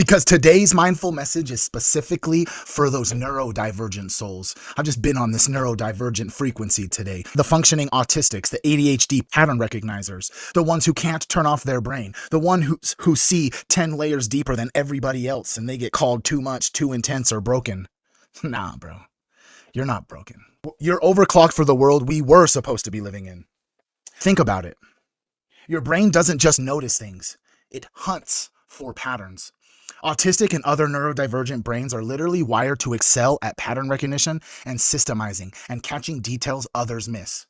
Because today's mindful message is specifically for those neurodivergent souls. I've just been on this neurodivergent frequency today. The functioning autistics, the ADHD pattern recognizers, the ones who can't turn off their brain, the one who see 10 layers deeper than everybody else and they get called too much, too intense, or broken. Nah, bro. You're not broken. You're overclocked for the world we were supposed to be living in. Think about it. Your brain doesn't just notice things. It hunts for patterns. Autistic and other neurodivergent brains are literally wired to excel at pattern recognition and systemizing and catching details others miss.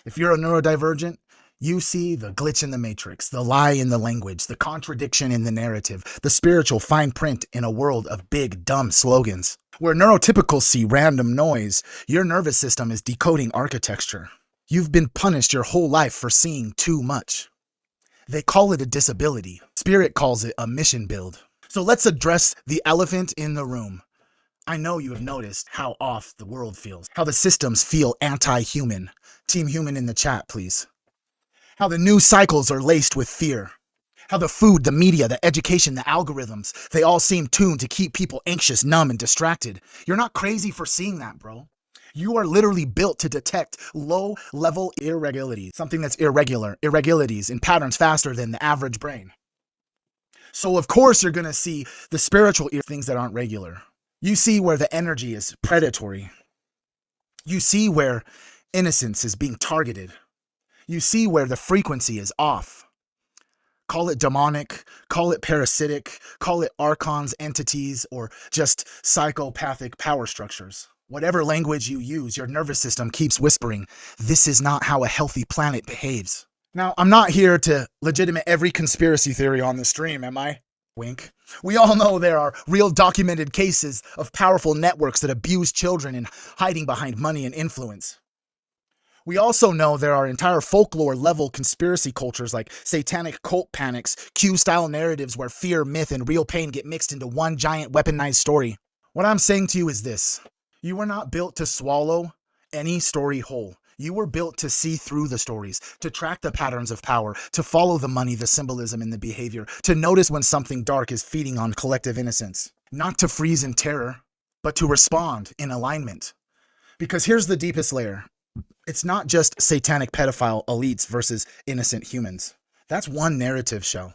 If you're a neurodivergent, you see the glitch in the matrix, the lie in the language, the contradiction in the narrative, the spiritual fine print in a world of big, dumb slogans. Where neurotypicals see random noise, your nervous system is decoding architecture. You've been punished your whole life for seeing too much. They call it a disability. Spirit calls it a mission build. So let's address the elephant in the room. I know you have noticed how off the world feels, how the systems feel anti-human. Team human in the chat, please. How the news cycles are laced with fear. How the food, the media, the education, the algorithms, they all seem tuned to keep people anxious, numb, and distracted. You're not crazy for seeing that, bro. You are literally built to detect low-level irregularities, something that's irregularities in patterns faster than the average brain. So of course you're going to see the spiritual things that aren't regular. You see where the energy is predatory. You see where innocence is being targeted. You see where the frequency is off. Call it demonic, call it parasitic, call it archons, entities, or just psychopathic power structures. Whatever language you use, your nervous system keeps whispering, this is not how a healthy planet behaves. Now, I'm not here to legitimate every conspiracy theory on the stream, am I? Wink. We all know there are real documented cases of powerful networks that abuse children and hiding behind money and influence. We also know there are entire folklore-level conspiracy cultures like satanic cult panics, Q-style narratives where fear, myth, and real pain get mixed into one giant weaponized story. What I'm saying to you is this. You were not built to swallow any story whole. You were built to see through the stories, to track the patterns of power, to follow the money, the symbolism, and the behavior, to notice when something dark is feeding on collective innocence. Not to freeze in terror, but to respond in alignment. Because here's the deepest layer. It's not just satanic pedophile elites versus innocent humans. That's one narrative show.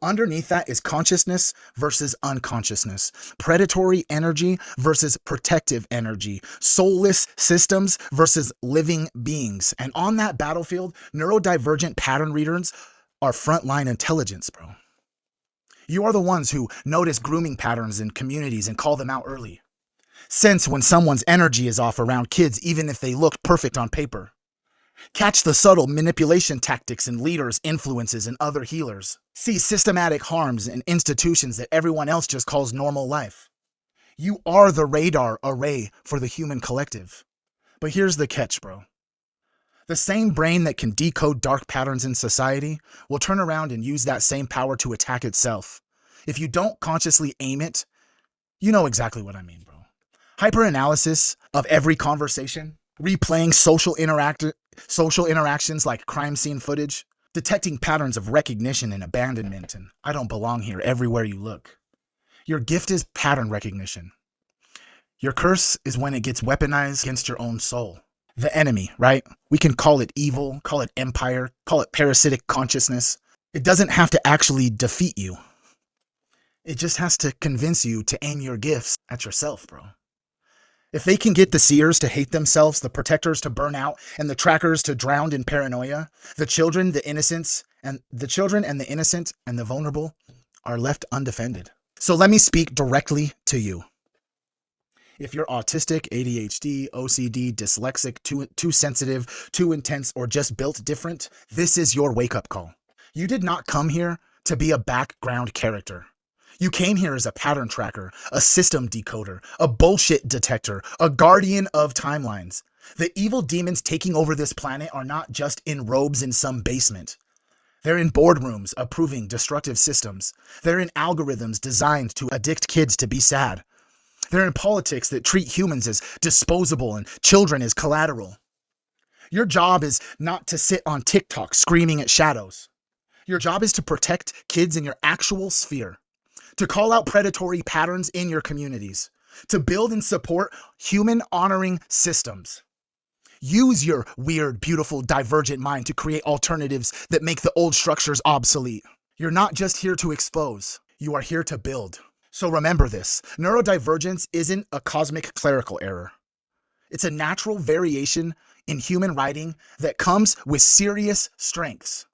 Underneath that is consciousness versus unconsciousness, predatory energy versus protective energy, soulless systems versus living beings. And on that battlefield, neurodivergent pattern readers are frontline intelligence, bro. You are the ones who notice grooming patterns in communities and call them out early. Sense when someone's energy is off around kids, even if they look perfect on paper. Catch the subtle manipulation tactics in leaders, influences, and other healers. See systematic harms in institutions that everyone else just calls normal life. You are the radar array for the human collective. But here's the catch, bro. The same brain that can decode dark patterns in society will turn around and use that same power to attack itself. If you don't consciously aim it, you know exactly what I mean, bro. Hyperanalysis of every conversation, replaying social interactions like crime scene footage, detecting patterns of recognition and abandonment and I don't belong here everywhere you look. Your gift is pattern recognition. Your curse is when it gets weaponized against your own soul. The enemy, right? We can call it evil, call it empire, call it parasitic consciousness. It doesn't have to actually defeat you. It just has to convince you to aim your gifts at yourself, bro. If they can get the seers to hate themselves, the protectors to burn out, and the trackers to drown in paranoia, the children, the innocent, and the vulnerable are left undefended. So let me speak directly to you. If you're autistic, ADHD, OCD, dyslexic, too sensitive, too intense, or just built different, this is your wake-up call. You did not come here to be a background character. You came here as a pattern tracker, a system decoder, a bullshit detector, a guardian of timelines. The evil demons taking over this planet are not just in robes in some basement. They're in boardrooms approving destructive systems. They're in algorithms designed to addict kids to be sad. They're in politics that treat humans as disposable and children as collateral. Your job is not to sit on TikTok screaming at shadows. Your job is to protect kids in your actual sphere. to call out predatory patterns in your communities, to build and support human-honoring systems. Use your weird, beautiful, divergent mind to create alternatives that make the old structures obsolete. You're not just here to expose, you are here to build. So remember this, neurodivergence isn't a cosmic clerical error. It's a natural variation in human writing that comes with serious strengths.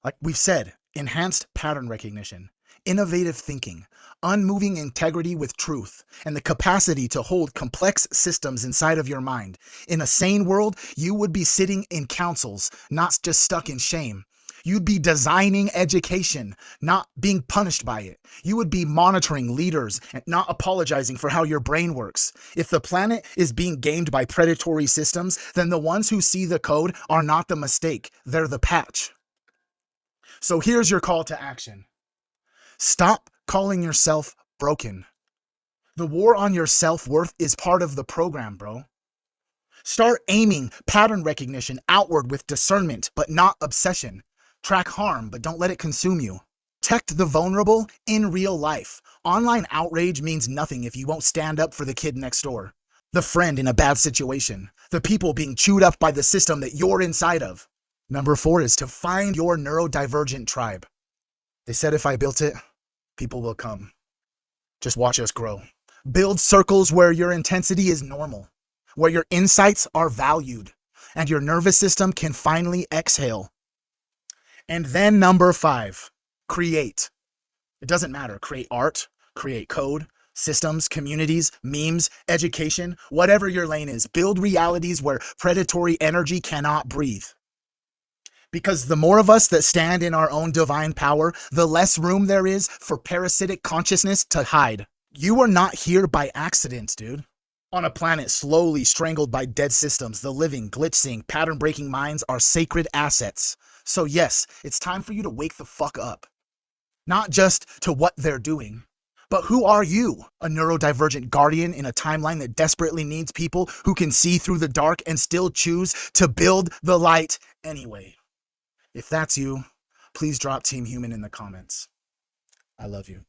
Like we've said, enhanced pattern recognition, innovative thinking, unmoving integrity with truth, and the capacity to hold complex systems inside of your mind. In a sane world, you would be sitting in councils, not just stuck in shame. You'd be designing education, not being punished by it. You would be monitoring leaders and not apologizing for how your brain works. If the planet is being gamed by predatory systems, then the ones who see the code are not the mistake, they're the patch. So here's your call to action. Stop calling yourself broken. The war on your self-worth is part of the program, bro. Start aiming pattern recognition outward with discernment, but not obsession. Track harm, but don't let it consume you. Protect the vulnerable in real life. Online outrage means nothing if you won't stand up for the kid next door, the friend in a bad situation, the people being chewed up by the system that you're inside of. Number 4 is to find your neurodivergent tribe. They said if I built it, people will come. Just watch us grow. Build circles where your intensity is normal, where your insights are valued, and your nervous system can finally exhale. And then number 5, create. It doesn't matter. Create art, create code, systems, communities, memes, education, whatever your lane is. Build realities where predatory energy cannot breathe. Because the more of us that stand in our own divine power, the less room there is for parasitic consciousness to hide. You are not here by accident, dude. On a planet slowly strangled by dead systems, the living, glitch-seeing, pattern-breaking minds are sacred assets. So yes, it's time for you to wake the fuck up. Not just to what they're doing, but who are you? A neurodivergent guardian in a timeline that desperately needs people who can see through the dark and still choose to build the light anyway. If that's you, please drop Team Human in the comments. I love you.